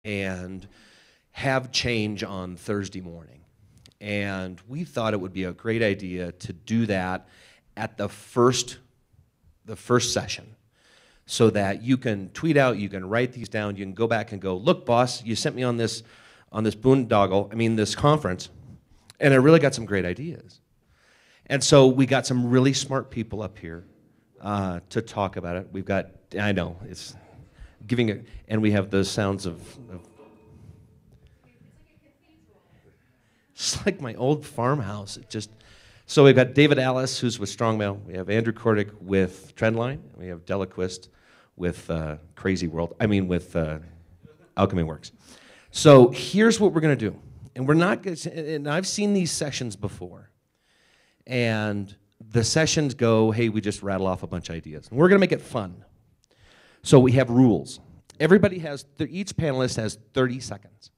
and have change on Thursday morning. And we thought it would be a great idea to do that at the first session, so that you can tweet out, you can write these down, you can go back and go, look, boss, you sent me on this this conference, and I really got some great ideas. And so we got some really smart people up here to talk about it. We've got, I know, it's giving it, and we have the sounds of it's like my old farmhouse. It just, so we've got David Alice, who's with Strongmail. We have Andrew Kordick with Trendline. We have Delaquist with with Alchemy Works. So here's what we're going to do. And we're not going to, and I've seen these sessions before. And the sessions go, hey, we just rattle off a bunch of ideas. And we're going to make it fun. So we have rules. Everybody has, each panelist has 30 seconds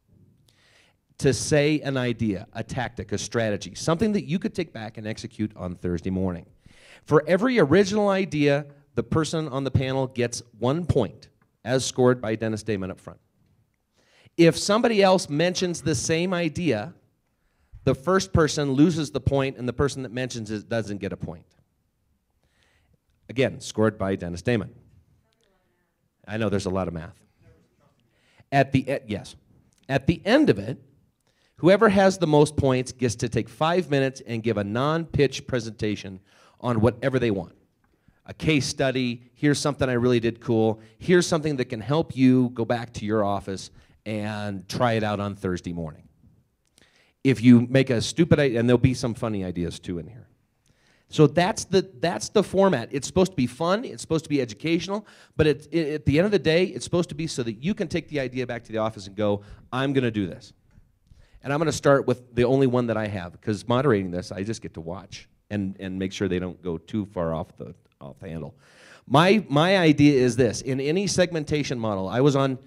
to say an idea, a tactic, a strategy, something that you could take back and execute on Thursday morning. For every original idea, the person on the panel gets 1 point, as scored by Dennis Damon up front. If somebody else mentions the same idea, the first person loses the point, and the person that mentions it doesn't get a point. Again, scored by Dennis Damon. I know there's a lot of math. At the end of it, whoever has the most points gets to take 5 minutes and give a non-pitch presentation on whatever they want. A case study, here's something I really did cool, here's something that can help you go back to your office and try it out on Thursday morning. If you make a stupid idea, and there'll be some funny ideas too in here. So that's the format. It's supposed to be fun, it's supposed to be educational, but at the end of the day, it's supposed to be so that you can take the idea back to the office and go, I'm going to do this. And I'm going to start with the only one that I have, because moderating this, I just get to watch and make sure they don't go too far off the handle. My idea is this. In any segmentation model, I was on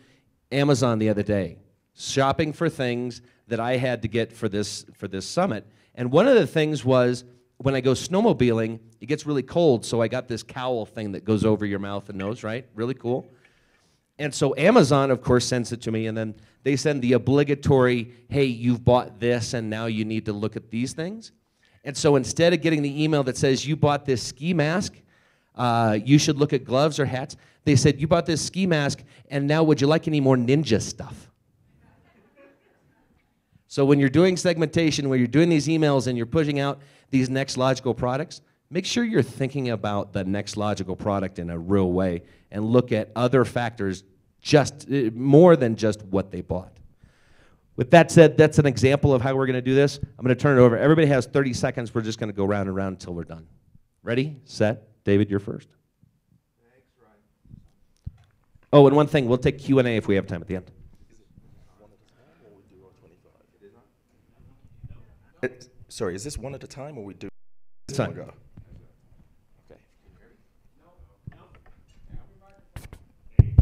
Amazon the other day, shopping for things that I had to get for this summit. And one of the things was, when I go snowmobiling, it gets really cold, so I got this cowl thing that goes over your mouth and nose, right? Really cool. And so Amazon, of course, sends it to me, and then they send the obligatory, hey, you've bought this, and now you need to look at these things. And so instead of getting the email that says, you bought this ski mask, you should look at gloves or hats, they said, you bought this ski mask, and now would you like any more ninja stuff? So when you're doing segmentation, when you're doing these emails and you're pushing out these next logical products, make sure you're thinking about the next logical product in a real way and look at other factors just more than just what they bought. With that said, that's an example of how we're going to do this. I'm going to turn it over. Everybody has 30 seconds. We're just going to go round and round until we're done. Ready? Set? David, you're first. Thanks, Ryan. Oh, and one thing, we'll take Q&A if we have time at the end. Sorry, is this one at a time, or we do this time? Go? Okay.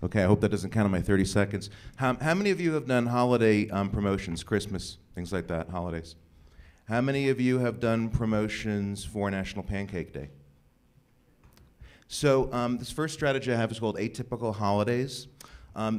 Okay, I hope that doesn't count on my 30 seconds. How many of you have done holiday promotions, Christmas, things like that, holidays? How many of you have done promotions for National Pancake Day? So this first strategy I have is called Atypical Holidays.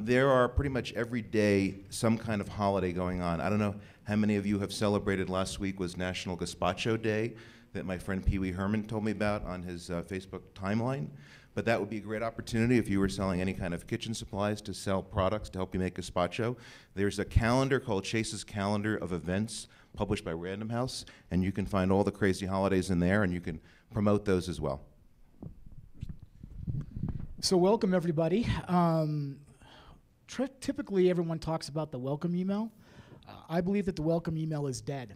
There are pretty much every day some kind of holiday going on. I don't know how many of you have celebrated. Last week was National Gazpacho Day that my friend Pee Wee Herman told me about on his Facebook timeline. But that would be a great opportunity if you were selling any kind of kitchen supplies to sell products to help you make gazpacho. There's a calendar called Chase's Calendar of Events published by Random House, and you can find all the crazy holidays in there, and you can promote those as well. So welcome, everybody. Typically, everyone talks about the welcome email. I believe that the welcome email is dead.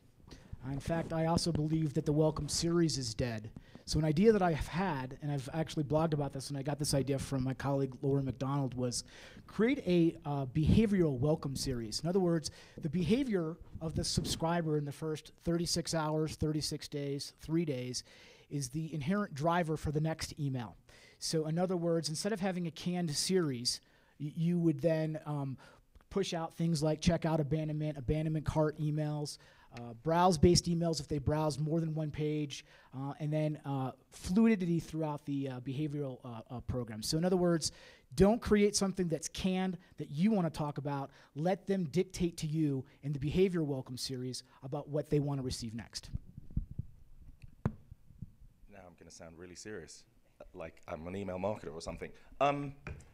In fact, I also believe that the welcome series is dead. So an idea that I've had, and I've actually blogged about this, and I got this idea from my colleague Laura McDonald, was create a behavioral welcome series. In other words, the behavior of the subscriber in the first 36 hours, 36 days, 3 days, is the inherent driver for the next email. So in other words, instead of having a canned series, you would then push out things like checkout abandonment cart emails, browse-based emails if they browse more than one page, and then fluidity throughout the behavioral program. So in other words, Don't create something that's canned that you want to talk about. Let them dictate to you in the Behavior Welcome series about what they want to receive next. Now I'm going to sound really serious, like I'm an email marketer or something.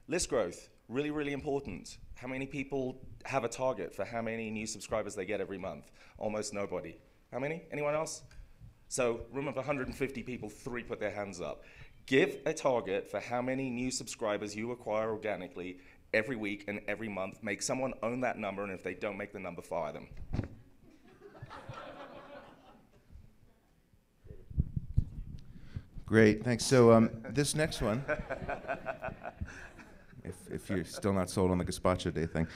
List growth, really, really important. How many people have a target for how many new subscribers they get every month? Almost nobody. How many? Anyone else? So, room of 150 people, 3 put their hands up. Give a target for how many new subscribers you acquire organically every week and every month. Make someone own that number, and if they don't make the number, fire them. Great, thanks. So this next one, if you're still not sold on the Gazpacho Day thing,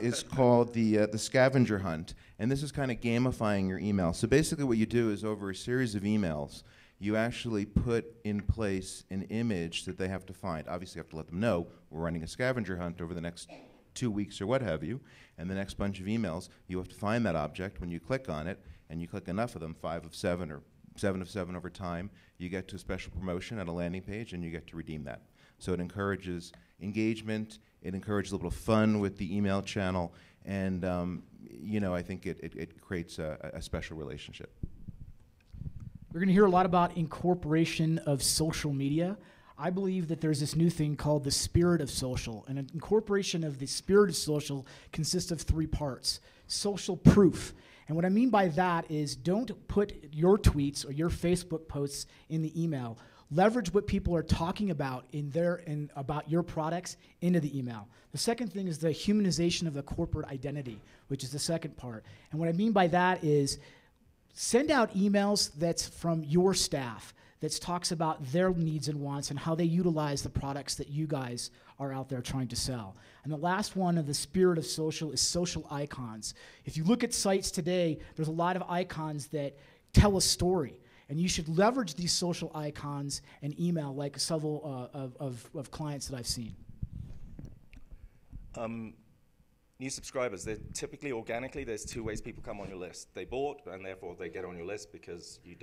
is called the scavenger hunt. And this is kind of gamifying your email. So basically what you do is over a series of emails, you actually put in place an image that they have to find. Obviously you have to let them know we're running a scavenger hunt over the next 2 weeks or what have you. And the next bunch of emails, you have to find that object. When you click on it, and you click enough of them, 5 of 7 or 7 of 7 over time, you get to a special promotion at a landing page and you get to redeem that. So it encourages engagement, it encourages a little fun with the email channel, and you know, I think it creates a special relationship. We're going to hear a lot about incorporation of social media. I believe that there's this new thing called the spirit of social, and an incorporation of the spirit of social consists of 3 parts. Social proof. And what I mean by that is don't put your tweets or your Facebook posts in the email. Leverage what people are talking about about your products into the email. The second thing is the humanization of the corporate identity, which is the second part. And what I mean by that is send out emails that's from your staff that talks about their needs and wants and how they utilize the products that you guys are out there trying to sell. And the last one of the spirit of social is social icons. If you look at sites today, there's a lot of icons that tell a story. And you should leverage these social icons and email like several of clients that I've seen. New subscribers, they're typically organically, there's 2 ways people come on your list. They bought, and therefore they get on your list because they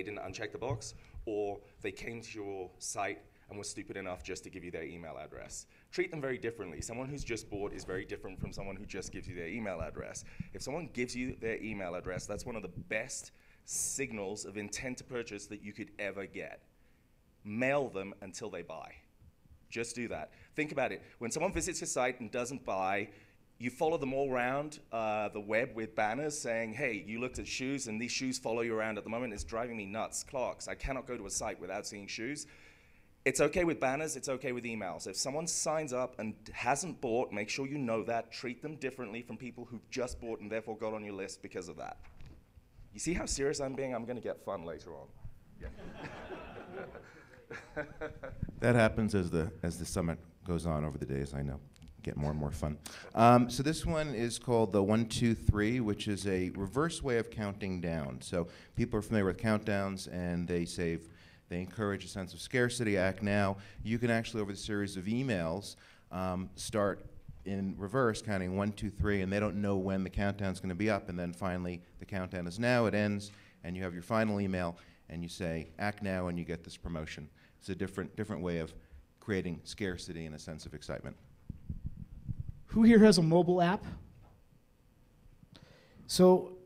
didn't uncheck the box, or they came to your site and were stupid enough just to give you their email address. Treat them very differently. Someone who's just bought is very different from someone who just gives you their email address. If someone gives you their email address, that's one of the best signals of intent to purchase that you could ever get. Mail them until they buy. Just do that. Think about it. When someone visits your site and doesn't buy, you follow them all around the web with banners saying, hey, you looked at shoes and these shoes follow you around at the moment. It's driving me nuts. Clarks, I cannot go to a site without seeing shoes. It's okay with banners. It's okay with emails. If someone signs up and hasn't bought, make sure you know that. Treat them differently from people who just bought and therefore got on your list because of that. You see how serious I'm being? I'm going to get fun later on. Yeah. That happens as the summit goes on over the days, I know. Get more and more fun. So this one is called the 1, 2, 3, which is a reverse way of counting down. So people are familiar with countdowns, and they encourage a sense of scarcity, act now. You can actually, over the series of emails, start in reverse, counting 1, 2, 3, and they don't know when the countdown's going to be up, and then finally the countdown is now, it ends, and you have your final email, and you say, act now, and you get this promotion. It's a different way of creating scarcity and a sense of excitement. Who here has a mobile app? So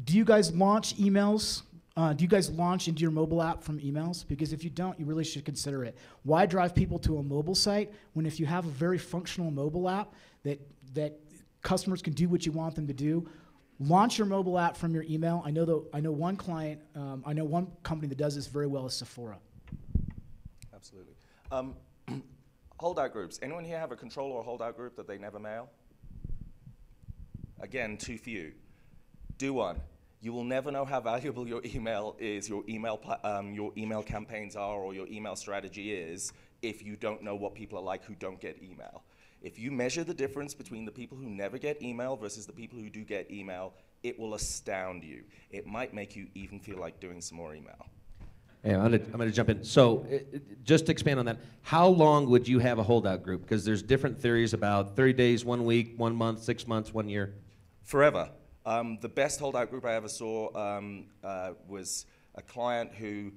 do you guys launch emails? Do you guys launch into your mobile app from emails? Because if you don't, you really should consider it. Why drive people to a mobile site when if you have a very functional mobile app that customers can do what you want them to do? Launch your mobile app from your email. I know one client, I know one company that does this very well is Sephora. Absolutely. Holdout groups. Anyone here have a control or holdout group that they never mail? Again, too few. Do one. You will never know how valuable your email is, your email campaigns are, or your email strategy is if you don't know what people are like who don't get email. If you measure the difference between the people who never get email versus the people who do get email, it will astound you. It might make you even feel like doing some more email. Yeah, I'm gonna jump in. So just to expand on that, how long would you have a holdout group? Because there's different theories about 30 days, 1 week, 1 month, 6 months, 1 year. Forever. The best holdout group I ever saw was a client who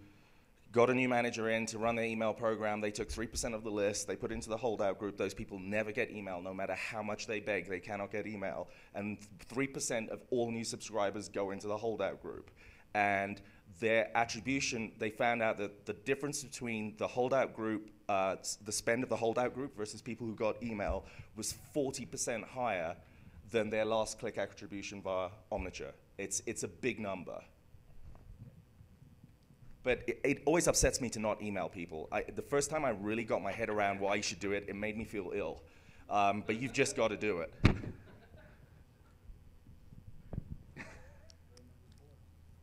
got a new manager in to run their email program. They took 3% of the list. They put it into the holdout group. Those people never get email. No matter how much they beg, they cannot get email. And 3% of all new subscribers go into the holdout group. And their attribution, they found out that the difference between the holdout group, the spend of the holdout group versus people who got email was 40% higher than their last click attribution via Omniture. It's a big number. But it always upsets me to not email people. The first time I really got my head around why you should do it, it made me feel ill. But you've just got to do it.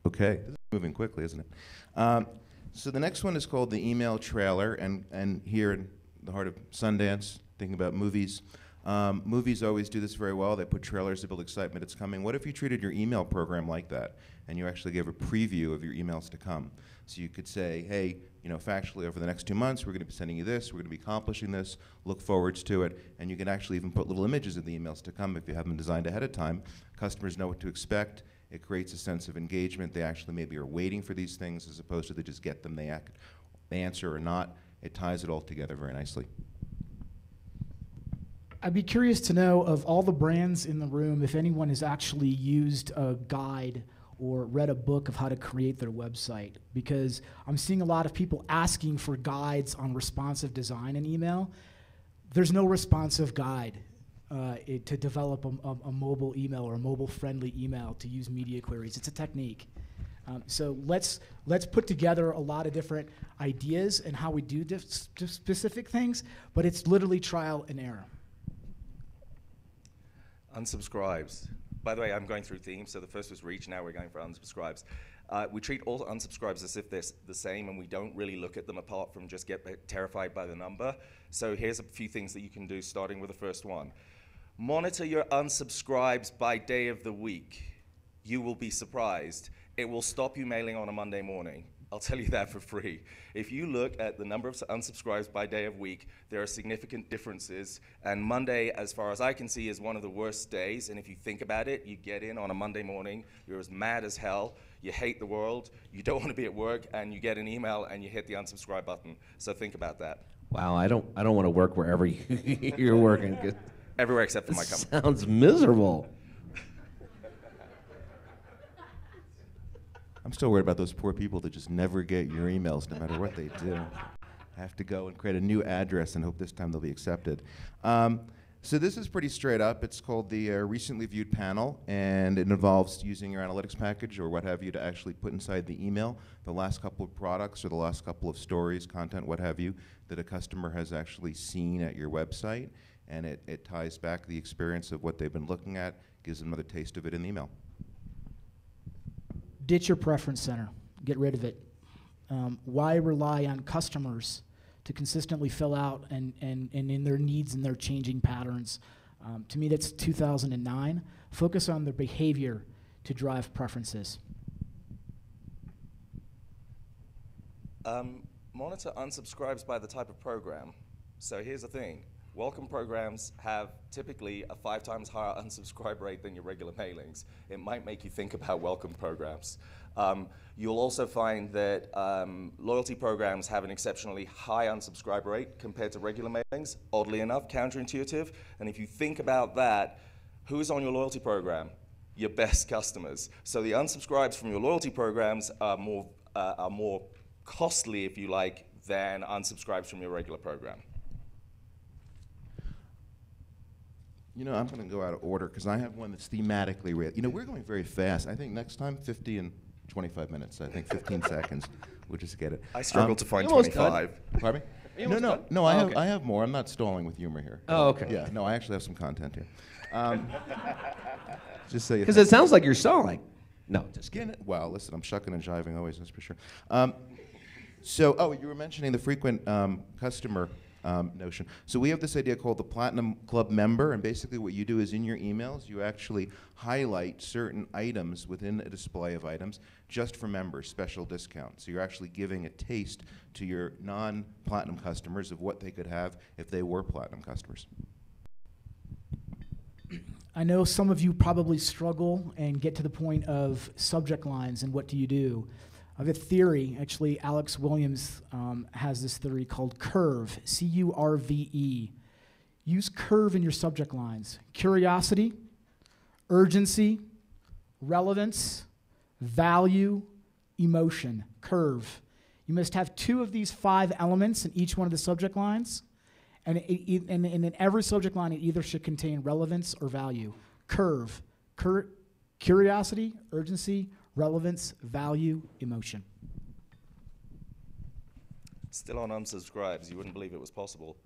Okay, this is moving quickly, isn't it? So the next one is called the email trailer, and here in the heart of Sundance, thinking about movies. Movies always do this very well. They put trailers to build excitement. It's coming. What if you treated your email program like that, and you actually gave a preview of your emails to come? So you could say, hey, factually, over the next 2 months, we're going to be sending you this, we're going to be accomplishing this, look forwards to it, and you can actually even put little images of the emails to come if you have them designed ahead of time. Customers know what to expect. It creates a sense of engagement. They actually maybe are waiting for these things as opposed to they just get them, they answer or not. It ties it all together very nicely. I'd be curious to know, of all the brands in the room, if anyone has actually used a guide or read a book of how to create their website, because I'm seeing a lot of people asking for guides on responsive design in email. There's no responsive guide to develop a mobile email or a mobile-friendly email to use media queries. It's a technique. So let's put together a lot of different ideas and how we do specific things, but it's literally trial and error. Unsubscribes. By the way, I'm going through themes. So the first was reach, now we're going for unsubscribes. We treat all unsubscribes as if they're the same, and we don't really look at them apart from just get terrified by the number. So here's a few things that you can do, starting with the first one. Monitor your unsubscribes by day of the week. You will be surprised. It will stop you mailing on a Monday morning. I'll tell you that for free. If you look at the number of unsubscribes by day of week, there are significant differences. And Monday, as far as I can see, is one of the worst days. And if you think about it, you get in on a Monday morning, you're as mad as hell, you hate the world, you don't want to be at work, and you get an email and you hit the unsubscribe button. So think about that. Wow, I don't want to work wherever you're working. Everywhere except for my company. Sounds miserable. I'm still worried about those poor people that just never get your emails no matter what they do. I have to go and create a new address and hope this time they'll be accepted. So this is pretty straight up. It's called the recently viewed panel, and it involves using your analytics package or what have you to actually put inside the email the last couple of products or the last couple of stories, content, what have you, that a customer has actually seen at your website, and it ties back the experience of what they've been looking at, gives them another taste of it in the email. Ditch your preference center. Get rid of it. Why rely on customers to consistently fill out and in their needs and their changing patterns? To me, that's 2009. Focus on their behavior to drive preferences. Monitor unsubscribes by the type of program. So here's the thing. Welcome programs have typically a 5 times higher unsubscribe rate than your regular mailings. It might make you think about welcome programs. You'll also find that loyalty programs have an exceptionally high unsubscribe rate compared to regular mailings, oddly enough, counterintuitive. And if you think about that, who's on your loyalty program? Your best customers. So the unsubscribes from your loyalty programs are more costly, if you like, than unsubscribes from your regular program. I'm going to go out of order because I have one that's thematically real. We're going very fast. I think next time 50 and 25 minutes. I think 15 seconds. We'll just get it. I struggled to find 25. Pardon me? No. I have more. I'm not stalling with humor here. Oh, okay. Yeah. No, I actually have some content here. Just so you. Because it sounds like you're stalling. No, just kidding. Well, listen, I'm shucking and jiving always. That's for sure. So, you were mentioning the frequent customer notion. So we have this idea called the Platinum Club member, and basically what you do is in your emails, you actually highlight certain items within a display of items just for members, special discounts. So you're actually giving a taste to your non-Platinum customers of what they could have if they were Platinum customers. I know some of you probably struggle and get to the point of subject lines and what do you do. I have a theory, actually Alex Williams has this theory called CURVE, C-U-R-V-E. Use CURVE in your subject lines. Curiosity, urgency, relevance, value, emotion, CURVE. You must have 2 of these 5 elements in each one of the subject lines, and in every subject line, it either should contain relevance or value. CURVE, curiosity, urgency, relevance, value, emotion. Still on unsubscribes, you wouldn't believe it was possible.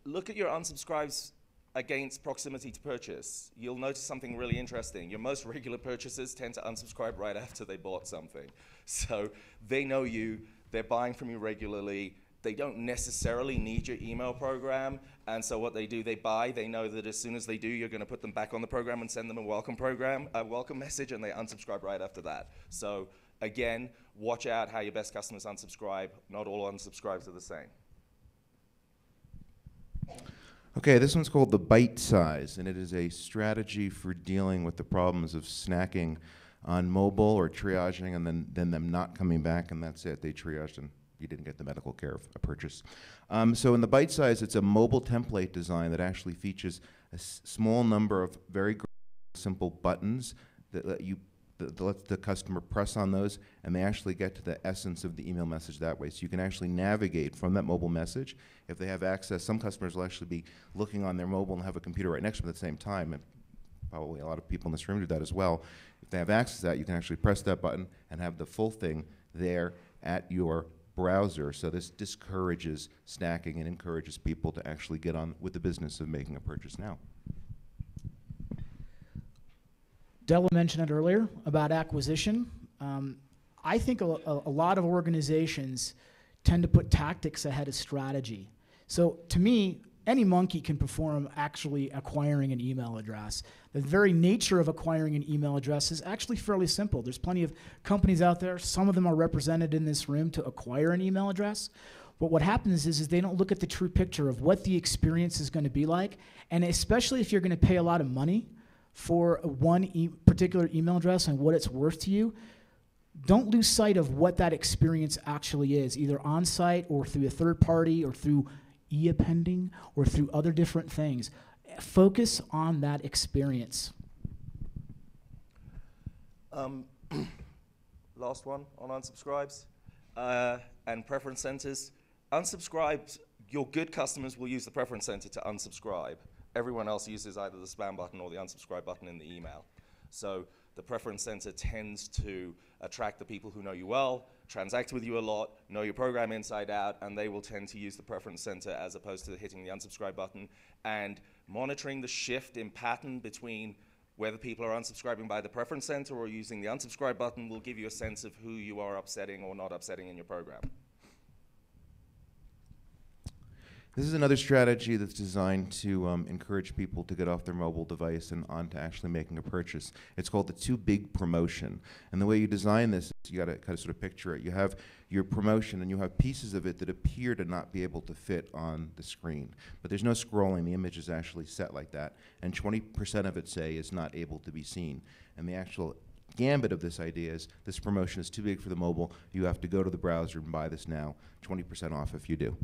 Look at your unsubscribes against proximity to purchase. You'll notice something really interesting. Your most regular purchasers tend to unsubscribe right after they bought something. So they know you, they're buying from you regularly, they don't necessarily need your email program, and so what they do, they buy, they know that as soon as they do, you're gonna put them back on the program and send them a welcome message, and they unsubscribe right after that. So again, watch out how your best customers unsubscribe. Not all unsubscribes are the same. Okay, this one's called the bite size, and it is a strategy for dealing with the problems of snacking on mobile or triaging and then them not coming back, and that's it. They triaged and you didn't get the medical care of a purchase. So in the bite size, it's a mobile template design that actually features a small number of very simple buttons that let the customer press on those, and they actually get to the essence of the email message that way. So you can actually navigate from that mobile message. If they have access, some customers will actually be looking on their mobile and have a computer right next to them at the same time, and probably a lot of people in this room do that as well. If they have access to that, you can actually press that button and have the full thing there at your browser. So this discourages snacking and encourages people to actually get on with the business of making a purchase now. Della mentioned it earlier about acquisition. I think a lot of organizations tend to put tactics ahead of strategy. So to me, any monkey can perform actually acquiring an email address. The very nature of acquiring an email address is actually fairly simple. There's plenty of companies out there, some of them are represented in this room to acquire an email address. But what happens is they don't look at the true picture of what the experience is going to be like, and especially if you're going to pay a lot of money for one particular email address and what it's worth to you, don't lose sight of what that experience actually is, either on-site or through a third party or through e-appending or through other different things. Focus on that experience. Last one on unsubscribes and preference centers. Unsubscribes, your good customers will use the preference center to unsubscribe. Everyone else uses either the spam button or the unsubscribe button in the email. So the preference center tends to attract the people who know you well, transact with you a lot, know your program inside out, and they will tend to use the preference center as opposed to hitting the unsubscribe button. And monitoring the shift in pattern between whether people are unsubscribing by the preference center or using the unsubscribe button will give you a sense of who you are upsetting or not upsetting in your program. This is another strategy that's designed to encourage people to get off their mobile device and on to actually making a purchase. It's called the too big promotion. And the way you design this is you got to kind of sort of picture it. You have your promotion and you have pieces of it that appear to not be able to fit on the screen. But there's no scrolling. The image is actually set like that. And 20% of it, say, is not able to be seen. And the actual gambit of this idea is this promotion is too big for the mobile. You have to go to the browser and buy this now. 20% off if you do.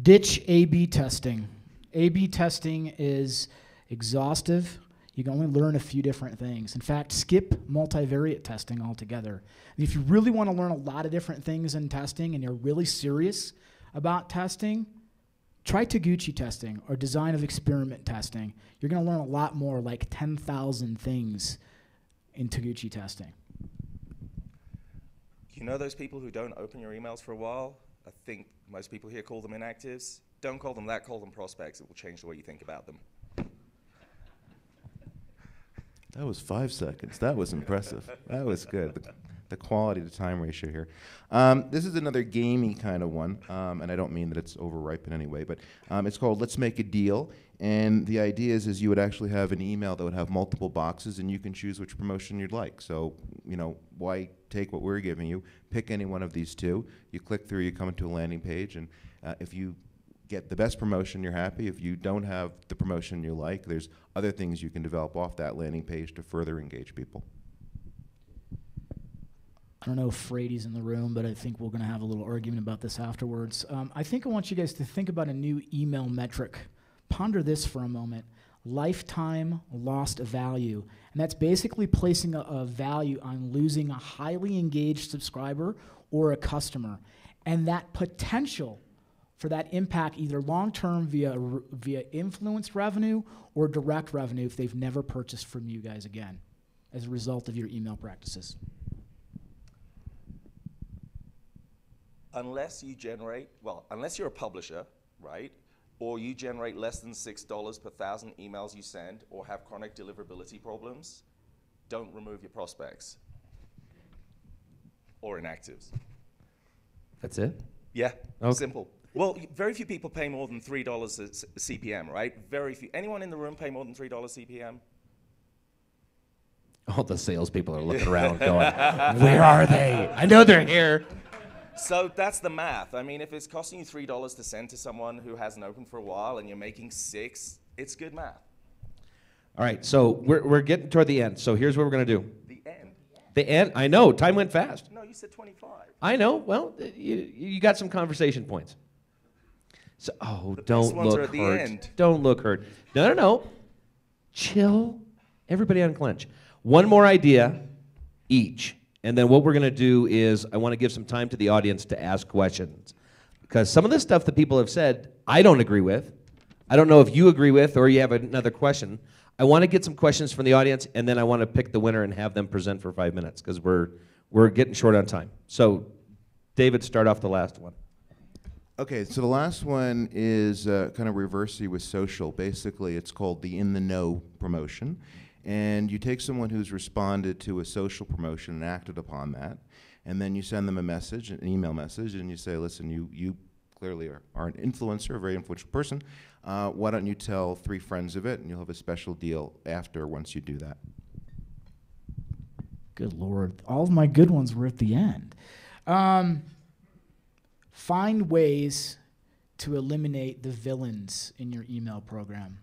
Ditch A/B testing. A/B testing is exhaustive. You can only learn a few different things. In fact, skip multivariate testing altogether. And if you really want to learn a lot of different things in testing and you're really serious about testing, try Taguchi testing or design of experiment testing. You're going to learn a lot more, like 10,000 things in Taguchi testing. You know those people who don't open your emails for a while? I think most people here call them inactives. Don't call them that, call them prospects. It will change the way you think about them. That was 5 seconds. That was impressive. That was good. The quality to time ratio here. This is another gamey kind of one, and I don't mean that it's overripe in any way, but it's called Let's Make a Deal. And the idea is you would actually have an email that would have multiple boxes, and you can choose which promotion you'd like. So, you know, why take what we're giving you? Pick any one of these two. You click through, you come into a landing page, and if you get the best promotion, you're happy. If you don't have the promotion you like, there's other things you can develop off that landing page to further engage people. I don't know if Frady's in the room, but I think we're going to have a little argument about this afterwards. I think I want you guys to think about a new email metric. Ponder this for a moment. Lifetime lost value. And that's basically placing a value on losing a highly engaged subscriber or a customer. And that potential for that impact either long-term via influence revenue or direct revenue if they've never purchased from you guys again as a result of your email practices. Unless you're a publisher, right? Or you generate less than $6 per 1,000 emails you send or have chronic deliverability problems, don't remove your prospects or inactives. That's it? Yeah, Okay. simple. Well, very few people pay more than $3 CPM, right? Very few. Anyone in the room pay more than $3 CPM? All the salespeople are looking around going, where are they? I know they're here. So that's the math. I mean, if it's costing you $3 to send to someone who hasn't opened for a while and you're making 6, it's good math. All right, so we're getting toward the end. So here's what we're going to do. The end? The end? I know, time went fast. No, you said 25. I know. Well, you got some conversation points. So, The best don't ones are look at the hurt. end. Don't look hurt. No. Chill. Everybody unclench. One more idea each. And then what we're going to do is I want to give some time to the audience to ask questions. Because some of the stuff that people have said, I don't agree with. I don't know if you agree with or you have another question. I want to get some questions from the audience, and then I want to pick the winner and have them present for 5 minutes because we're getting short on time. So, David, start off the last one. Okay, so the last one is kind of reversey with social. Basically, it's called the in the know promotion. And you take someone who's responded to a social promotion and acted upon that, and then you send them a message, an email message, and you say, listen, you clearly are an influencer, a very influential person. Why don't you tell 3 friends of it, and you'll have a special deal after once you do that. Good Lord. All of my good ones were at the end. Find ways to eliminate the villains in your email program.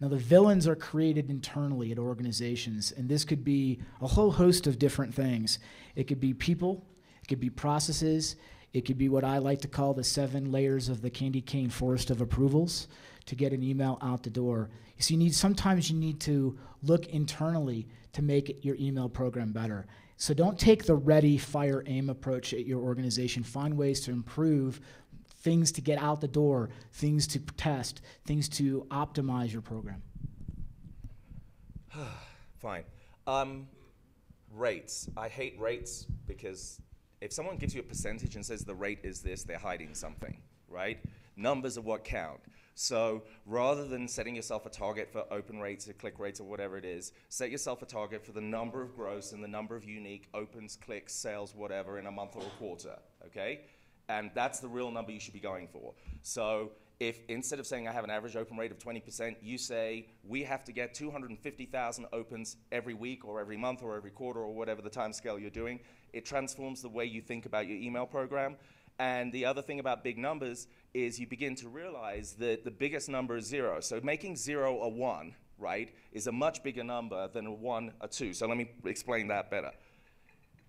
Now, the villains are created internally at organizations, and this could be a whole host of different things. It could be people, it could be processes, it could be what I like to call the 7 layers of the candy cane forest of approvals to get an email out the door. You see, sometimes you need to look internally to make your email program better. So don't take the ready, fire, aim approach at your organization. Find ways to improve things to get out the door, things to test, things to optimize your program. Fine. Rates. I hate rates because if someone gives you a percentage and says the rate is this, they're hiding something, right? Numbers are what count. So rather than setting yourself a target for open rates or click rates or whatever it is, set yourself a target for the number of gross and the number of unique opens, clicks, sales, whatever in a month or a quarter, okay? And that's the real number you should be going for. So if instead of saying I have an average open rate of 20%, you say we have to get 250,000 opens every week or every month or every quarter or whatever the time scale you're doing, it transforms the way you think about your email program. And the other thing about big numbers is you begin to realize that the biggest number is 0. So making 0 a 1, right, is a much bigger number than a 1 a 2. So let me explain that better.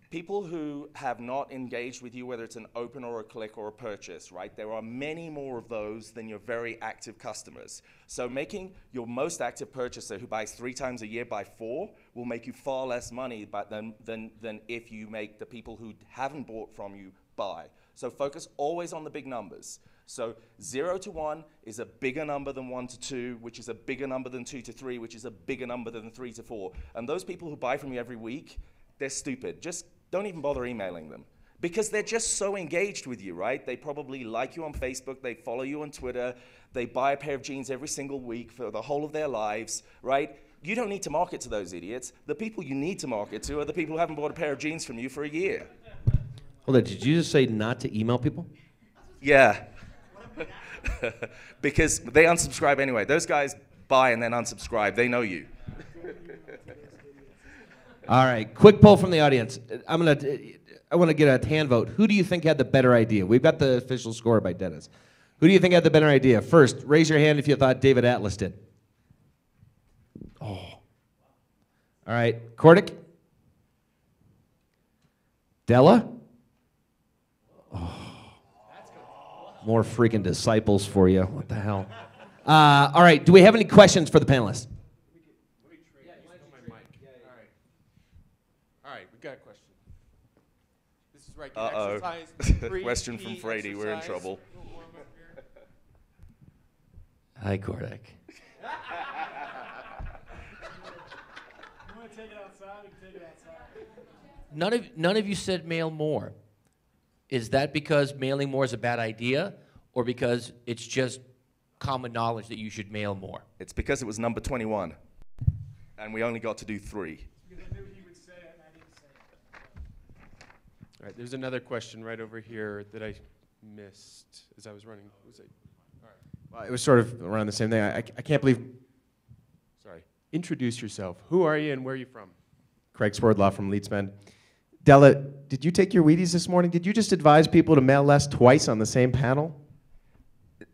People who have not engaged with you, whether it's an open or a click or a purchase, right? There are many more of those than your very active customers. So making your most active purchaser who buys 3 times a year buy 4 will make you far less money than if you make the people who haven't bought from you buy. So focus always on the big numbers. So 0 to 1 is a bigger number than 1 to 2, which is a bigger number than 2 to 3, which is a bigger number than 3 to 4. And those people who buy from you every week, they're stupid. Just don't even bother emailing them because they're just so engaged with you, right? They probably like you on Facebook, they follow you on Twitter, they buy a pair of jeans every single week for the whole of their lives, right? You don't need to market to those idiots. The people you need to market to are the people who haven't bought a pair of jeans from you for a year. Hold on, did you just say not to email people? Yeah. Because they unsubscribe anyway. Those guys buy and then unsubscribe. They know you. All right, quick poll from the audience. I want to get a hand vote. Who do you think had the better idea? We've got the official score by Dennis. Who do you think had the better idea? First, raise your hand if you thought David Atlas did. Oh. All right, Cordic? Della? Oh. More freaking disciples for you. What the hell? All right, do we have any questions for the panelists? All right, we got a question. This is right. Uh-oh. Exercise. Question from Frady. We're in trouble. Hi, Kordak. You want to take it outside? We can take it outside. None of you said mail more. Is that because mailing more is a bad idea, or because it's just common knowledge that you should mail more? It's because it was number 21, and we only got to do 3. Because I knew he would say it, and I didn't say it. All right, there's another question right over here that I missed as I was running. Was it? All right. Well, it was sort of around the same thing. I can't believe. Sorry. Introduce yourself. Who are you and where are you from? Craig Swordlaw from Leedsbend. Della, did you take your Wheaties this morning? Did you just advise people to mail less twice on the same panel?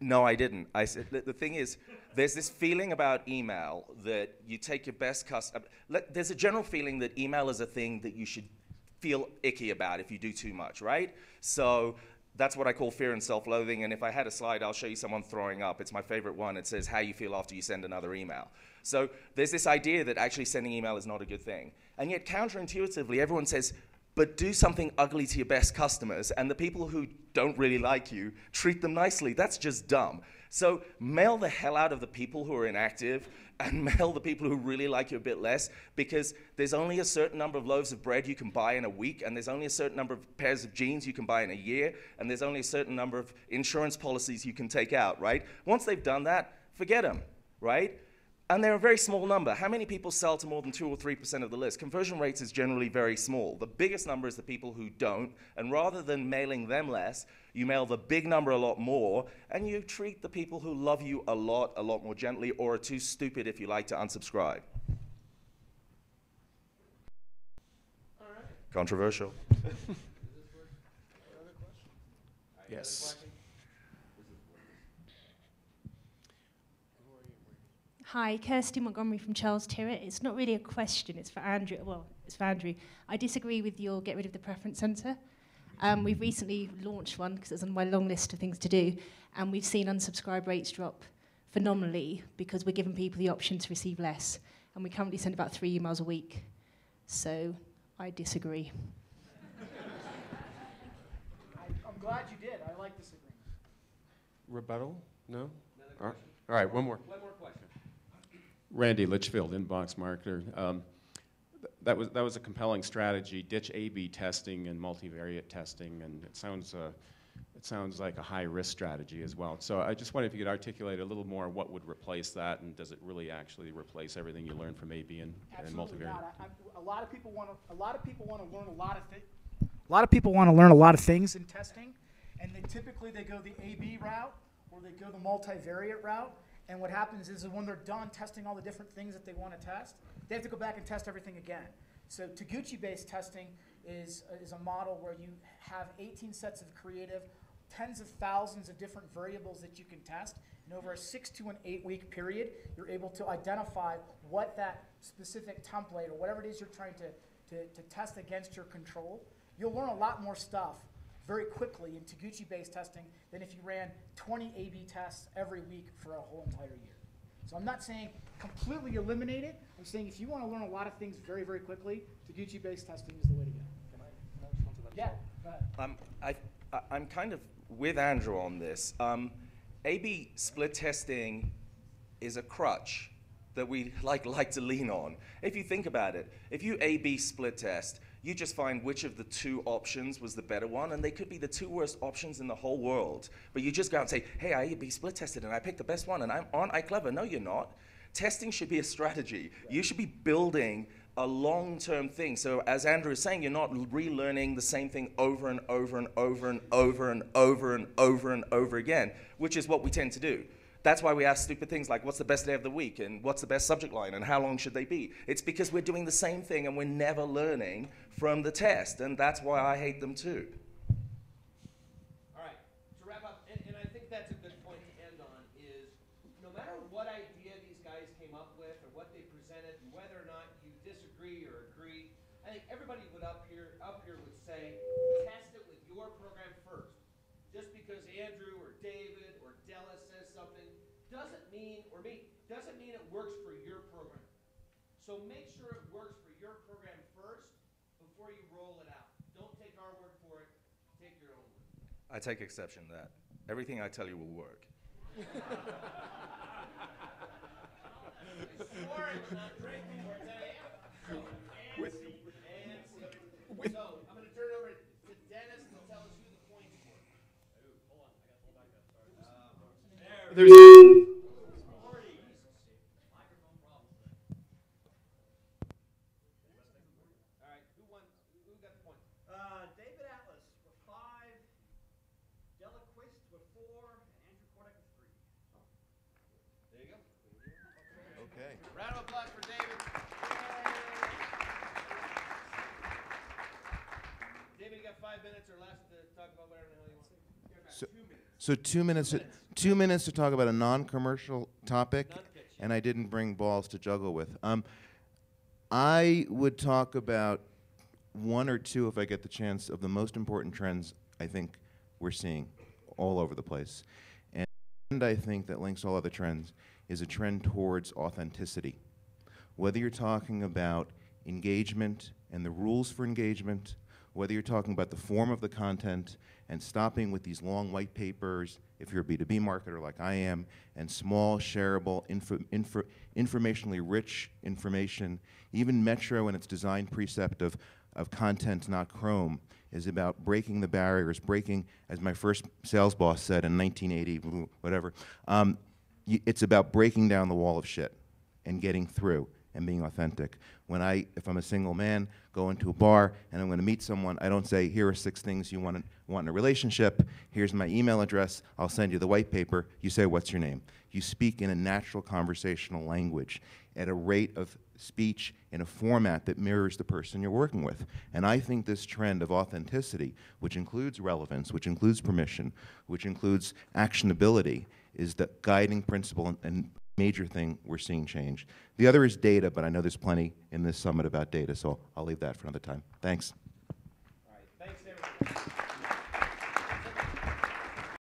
No, I didn't. I said the thing is, there's this feeling about email that you take your best there's a general feeling that email is a thing that you should feel icky about if you do too much, right? So that's what I call fear and self-loathing. And if I had a slide, I'll show you someone throwing up. It's my favorite one. It says how you feel after you send another email. So there's this idea that actually sending email is not a good thing. And yet counterintuitively, everyone says, but do something ugly to your best customers, and the people who don't really like you, treat them nicely. That's just dumb. So mail the hell out of the people who are inactive, and mail the people who really like you a bit less, because there's only a certain number of loaves of bread you can buy in a week, and there's only a certain number of pairs of jeans you can buy in a year, and there's only a certain number of insurance policies you can take out, right? Once they've done that, forget them, right? And they're a very small number. How many people sell to more than 2 or 3% of the list? Conversion rates is generally very small. The biggest number is the people who don't, and rather than mailing them less, you mail the big number a lot more, and you treat the people who love you a lot more gently, or are too stupid if you like to unsubscribe. All right. Controversial. Yes. Hi, Kirsty Montgomery from Charles Tyrwhitt. It's not really a question, it's for Andrew. Well, it's for Andrew. I disagree with your get rid of the preference centre. We've recently launched one because it's on my long list of things to do, and we've seen unsubscribe rates drop phenomenally because we're giving people the option to receive less, and we currently send about 3 emails a week. So I disagree. I'm glad you did. I like this agreement. Rebuttal? No? All right, one more. One more question. Randy Litchfield, Inbox Marketer. That was a compelling strategy. Ditch A/B testing and multivariate testing, and it sounds like a high-risk strategy as well. So I just wonder if you could articulate a little more what would replace that, and does it really actually replace everything you learned from A/B and Absolutely multivariate? not. A lot of people want to learn a lot of things. A lot of people want to learn a lot of things in testing, and they typically go the A/B route or they go the multivariate route. And what happens is that when they're done testing all the different things that they want to test, they have to go back and test everything again. So Taguchi-based testing is a model where you have 18 sets of creative, tens of thousands of different variables that you can test. And over a 6 to an 8 week period, you're able to identify what that specific template or whatever it is you're trying to test against your control. You'll learn a lot more stuff very quickly in Taguchi-based testing than if you ran 20 A/B tests every week for a whole entire year. So I'm not saying completely eliminate it. I'm saying if you want to learn a lot of things very, very quickly, Taguchi-based testing is the way to go. Can I respond to that? Yeah, go ahead. I'm kind of with Andrew on this. A/B split testing is a crutch that we like to lean on. If you think about it, if you A/B split test, you just find which of the 2 options was the better one, and they could be the 2 worst options in the whole world. But you just go out and say, hey, I A/B split tested and I picked the best one, and aren't I clever? No, you're not. Testing should be a strategy. You should be building a long-term thing. So as Andrew is saying, you're not relearning the same thing over and over and over and over and over and over and over again, which is what we tend to do. That's why we ask stupid things like, what's the best day of the week, and what's the best subject line, and how long should they be? It's because we're doing the same thing and we're never learning from the test, and that's why I hate them too. All right, to wrap up, and I think that's a good point to end on, is no matter what idea these guys came up with or what they presented, and whether or not you disagree or agree, I think everybody up here would say, test it with your program first. Just because Andrew or David or Della says something doesn't mean, or me, doesn't mean it works for your program. So make sure it works for your program first before you roll it out. Don't take our word for it, take your own word. I take exception to that. Everything I tell you will work. I swore I would not drink before 10 a.m. So, so I'm going to turn it over to Dennis to tell us who the points were. Hold on, I got to pull back up. Sorry. There's Microphone problem today. All right, who won? Who got the points? David Atlas with 5, Della Quist with 4, and Andrew Kordak with 3. There you go. Okay. Round of applause for David. David, you got 5 minutes or less to talk about whatever the hell you want. So, so 2 minutes. 2 minutes to talk about a non-commercial topic, and I didn't bring balls to juggle with. I would talk about 1 or 2, if I get the chance, of the most important trends I think we're seeing all over the place. And I think that links all other trends is a trend towards authenticity. Whether you're talking about engagement and the rules for engagement, whether you're talking about the form of the content and stopping with these long white papers, if you're a B2B marketer like I am, and small, shareable, informationally rich information, even Metro and its design precept of content, not Chrome, is about breaking the barriers, breaking, as my first sales boss said in 1980, whatever, it's about breaking down the wall of shit and getting through and being authentic. If I'm a single man, go into a bar and I'm going to meet someone, I don't say, here are 6 things you want in a relationship, here's my email address, I'll send you the white paper, you say, what's your name? You speak in a natural conversational language at a rate of speech in a format that mirrors the person you're working with. And I think this trend of authenticity, which includes relevance, which includes permission, which includes actionability, is the guiding principle and major thing we're seeing change. The other is data, but I know there's plenty in this summit about data, so I'll leave that for another time. Thanks. All right, thanks everybody.